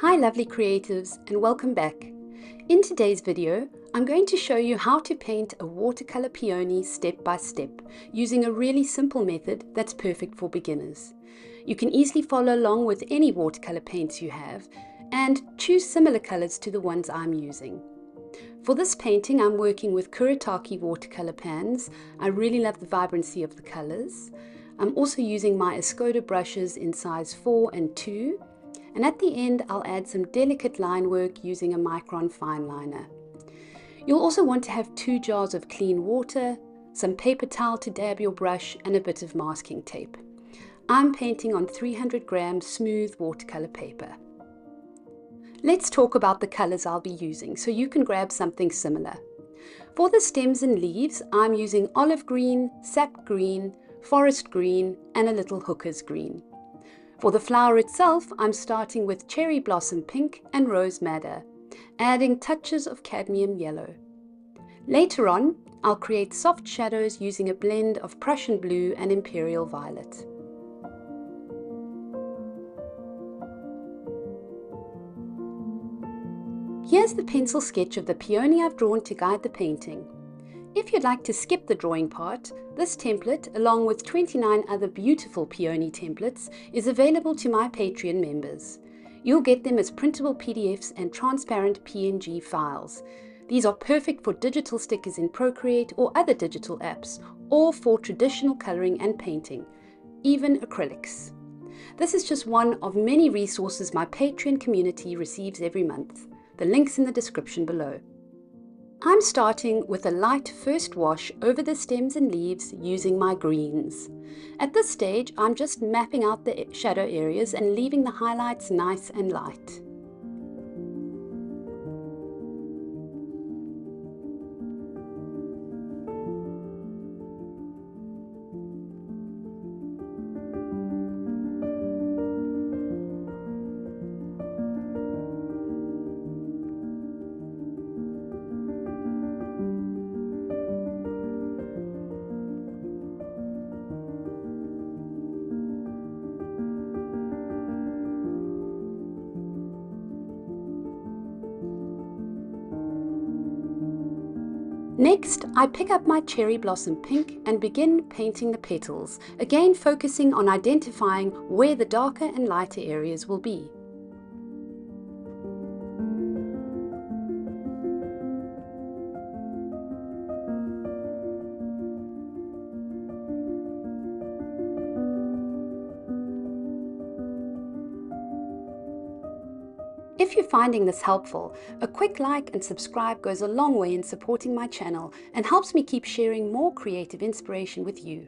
Hi lovely creatives, and welcome back. In today's video, I'm going to show you how to paint a watercolor peony step by step using a really simple method that's perfect for beginners. You can easily follow along with any watercolor paints you have and choose similar colors to the ones I'm using. For this painting, I'm working with Kuretake watercolor pans. I really love the vibrancy of the colors. I'm also using my Escoda brushes in size 4 and 2. And at the end, I'll add some delicate line work using a micron fine liner. You'll also want to have 2 jars of clean water, some paper towel to dab your brush, and a bit of masking tape. I'm painting on 300 grams smooth watercolor paper. Let's talk about the colors I'll be using so you can grab something similar. For the stems and leaves, I'm using olive green, sap green, forest green, and a little hooker's green. For the flower itself, I'm starting with cherry blossom pink and rose madder, adding touches of cadmium yellow. Later on, I'll create soft shadows using a blend of Prussian blue and Imperial violet. Here's the pencil sketch of the peony I've drawn to guide the painting. If you'd like to skip the drawing part, this template, along with 29 other beautiful peony templates, is available to my Patreon members. You'll get them as printable PDFs and transparent PNG files. These are perfect for digital stickers in Procreate or other digital apps, or for traditional coloring and painting, even acrylics. This is just one of many resources my Patreon community receives every month. The link's in the description below. I'm starting with a light first wash over the stems and leaves using my greens. At this stage, I'm just mapping out the shadow areas and leaving the highlights nice and light. Next, I pick up my cherry blossom pink and begin painting the petals, again focusing on identifying where the darker and lighter areas will be. If you're finding this helpful, a quick like and subscribe goes a long way in supporting my channel and helps me keep sharing more creative inspiration with you.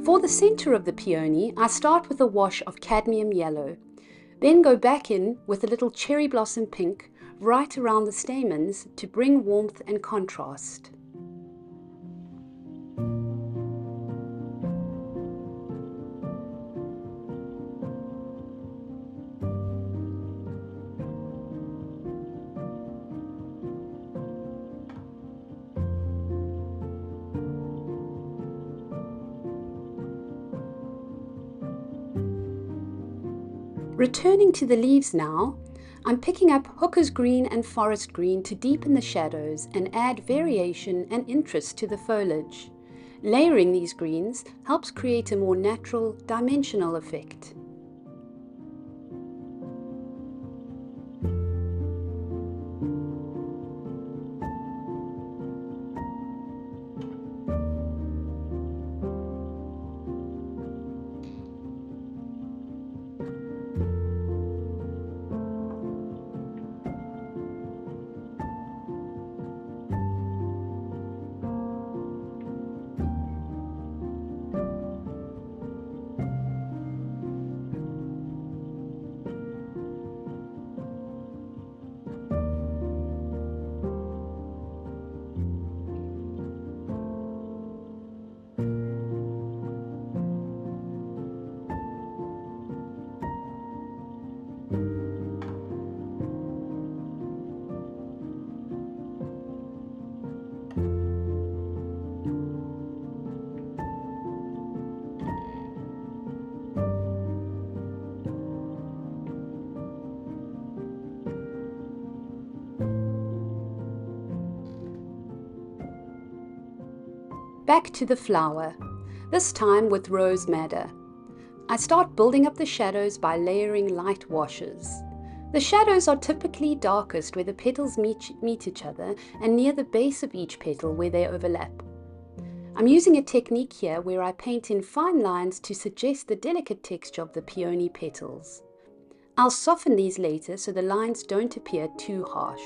For the center of the peony, I start with a wash of cadmium yellow, then go back in with a little cherry blossom pink right around the stamens to bring warmth and contrast. Returning to the leaves now, I'm picking up hooker's green and forest green to deepen the shadows and add variation and interest to the foliage. Layering these greens helps create a more natural, dimensional effect. Back to the flower, this time with rose madder. I start building up the shadows by layering light washes. The shadows are typically darkest where the petals meet each other and near the base of each petal where they overlap. I'm using a technique here where I paint in fine lines to suggest the delicate texture of the peony petals. I'll soften these later so the lines don't appear too harsh.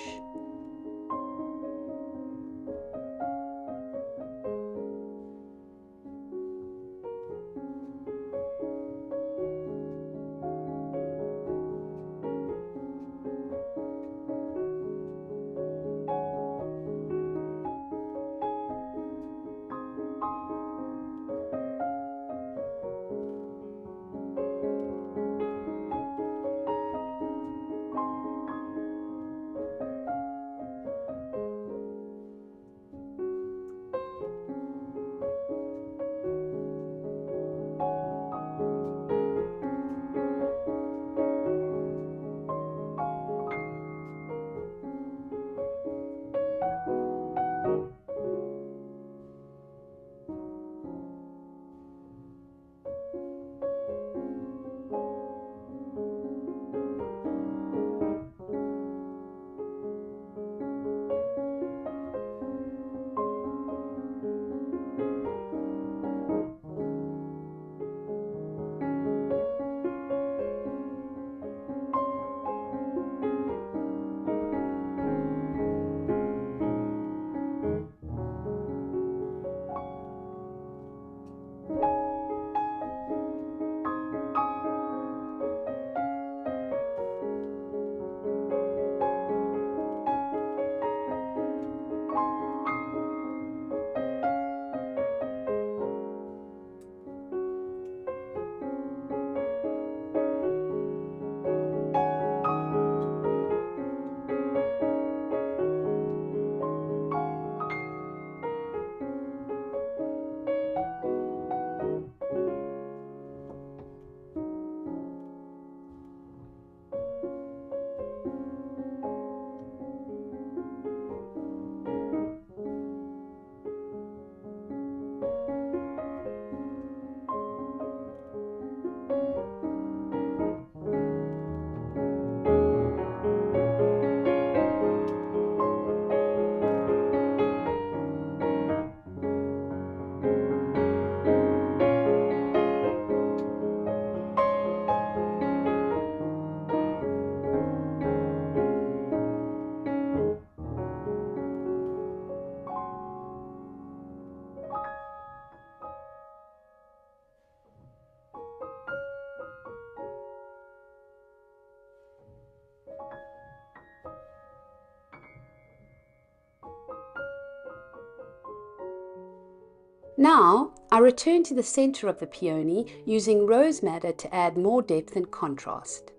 Now, I return to the center of the peony using rose madder to add more depth and contrast.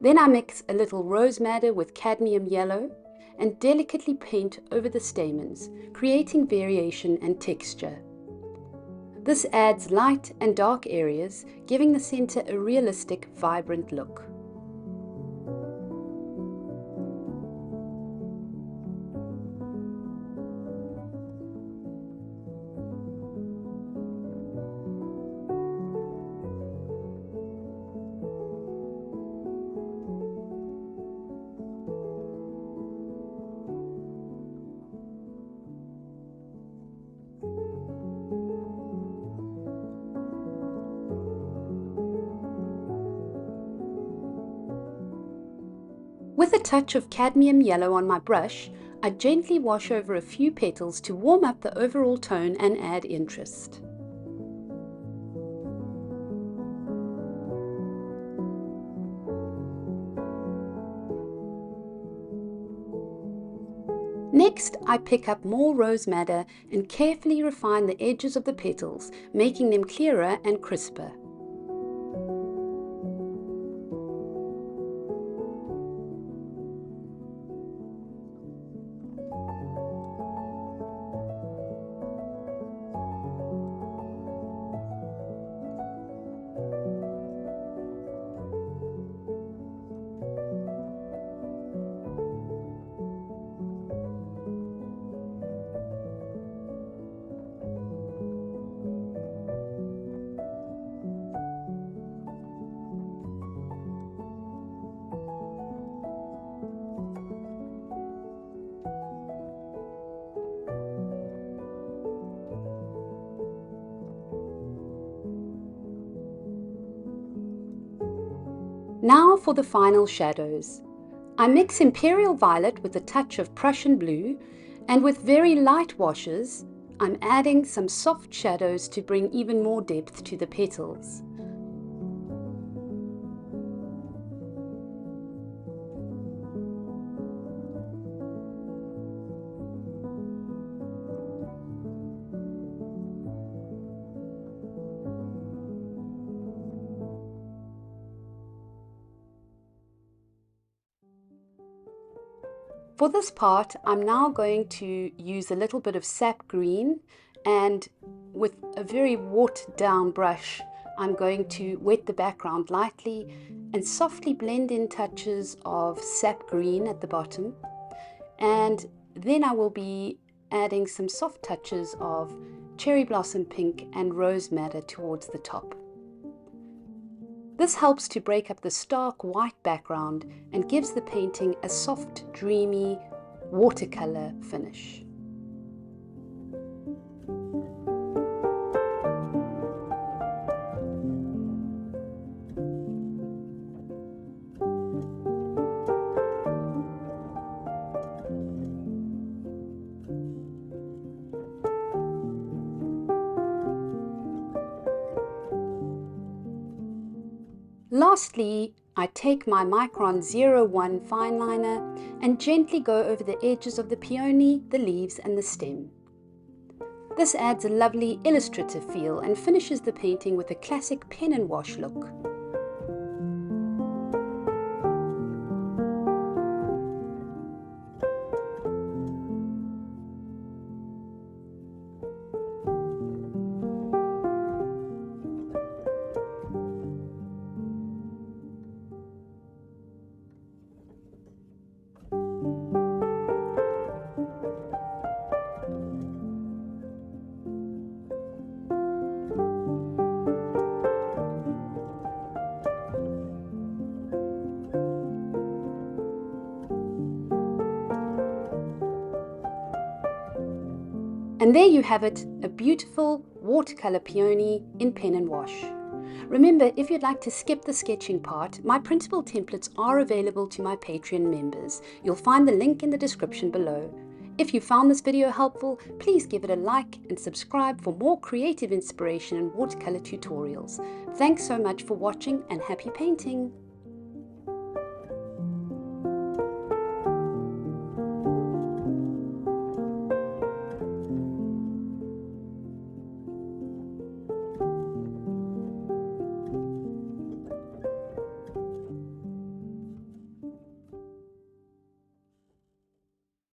Then I mix a little rose madder with cadmium yellow and delicately paint over the stamens, creating variation and texture. This adds light and dark areas, giving the center a realistic, vibrant look. With a touch of cadmium yellow on my brush, I gently wash over a few petals to warm up the overall tone and add interest. Next, I pick up more rose madder and carefully refine the edges of the petals, making them clearer and crisper. Now for the final shadows. I mix Imperial violet with a touch of Prussian blue, and with very light washes, I'm adding some soft shadows to bring even more depth to the petals. For this part, I'm now going to use a little bit of sap green, and with a very watered down brush, I'm going to wet the background lightly and softly blend in touches of sap green at the bottom. And then I will be adding some soft touches of cherry blossom pink and rose madder towards the top. This helps to break up the stark white background and gives the painting a soft, dreamy watercolor finish. Lastly, I take my Micron 01 fine liner and gently go over the edges of the peony, the leaves and the stem. This adds a lovely illustrative feel and finishes the painting with a classic pen and wash look. And there you have it, a beautiful watercolor peony in pen and wash. Remember, if you'd like to skip the sketching part, my printable templates are available to my Patreon members. You'll find the link in the description below. If you found this video helpful, please give it a like and subscribe for more creative inspiration and watercolor tutorials. Thanks so much for watching and happy painting!